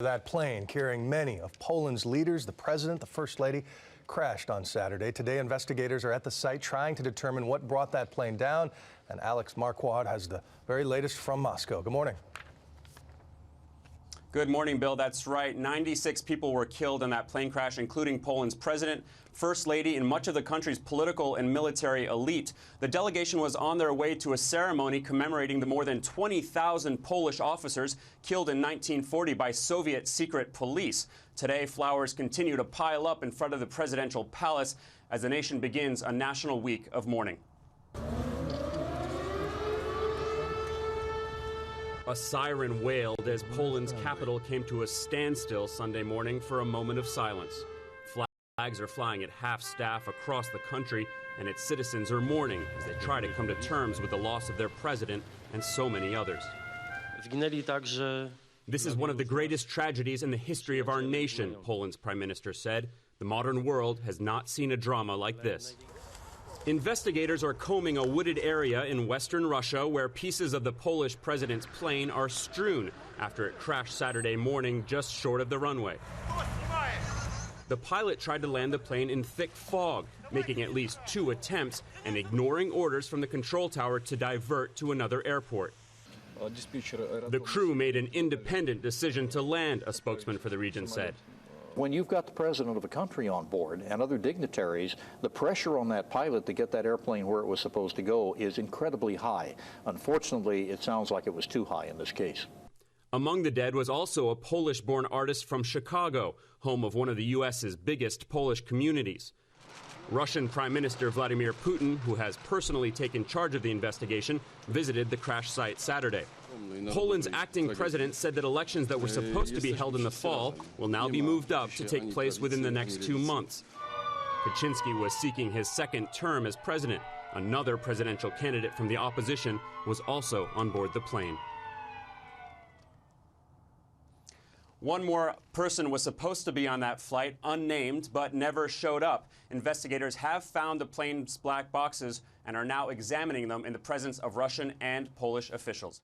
That plane carrying many of Poland's leaders, the president, the first lady, crashed on Saturday. Today, investigators are at the site trying to determine what brought that plane down. And Alex Marquardt has the very latest from Moscow. Good morning. Good morning, Bill. That's right. 96 people were killed in that plane crash, including Poland's president, first lady, and much of the country's political and military elite. The delegation was on their way to a ceremony commemorating the more than 20,000 Polish officers killed in 1940 by Soviet secret police. Today, flowers continue to pile up in front of the presidential palace as the nation begins a national week of mourning. A siren wailed as Poland's capital came to a standstill Sunday morning for a moment of silence. Flags are flying at half-staff across the country, and its citizens are mourning as they try to come to terms with the loss of their president and so many others. This is one of the greatest tragedies in the history of our nation, Poland's prime minister said. The modern world has not seen a drama like this. Investigators are combing a wooded area in western Russia where pieces of the Polish president's plane are strewn after it crashed Saturday morning just short of the runway. The pilot tried to land the plane in thick fog, making at least 2 attempts and ignoring orders from the control tower to divert to another airport. The crew made an independent decision to land, a spokesman for the region said. When you've got the president of a country on board and other dignitaries, the pressure on that pilot to get that airplane where it was supposed to go is incredibly high. Unfortunately, it sounds like it was too high in this case. Among the dead was also a Polish-born artist from Chicago, home of one of the U.S.'s biggest Polish communities. Russian Prime Minister Vladimir Putin, who has personally taken charge of the investigation, visited the crash site Saturday. Poland's acting president said that elections that were supposed to be held in the fall will now be moved up to take place within the next 2 months. Kaczynski was seeking his second term as president. Another presidential candidate from the opposition was also on board the plane. One more person was supposed to be on that flight, unnamed, but never showed up. Investigators have found the plane's black boxes and are now examining them in the presence of Russian and Polish officials.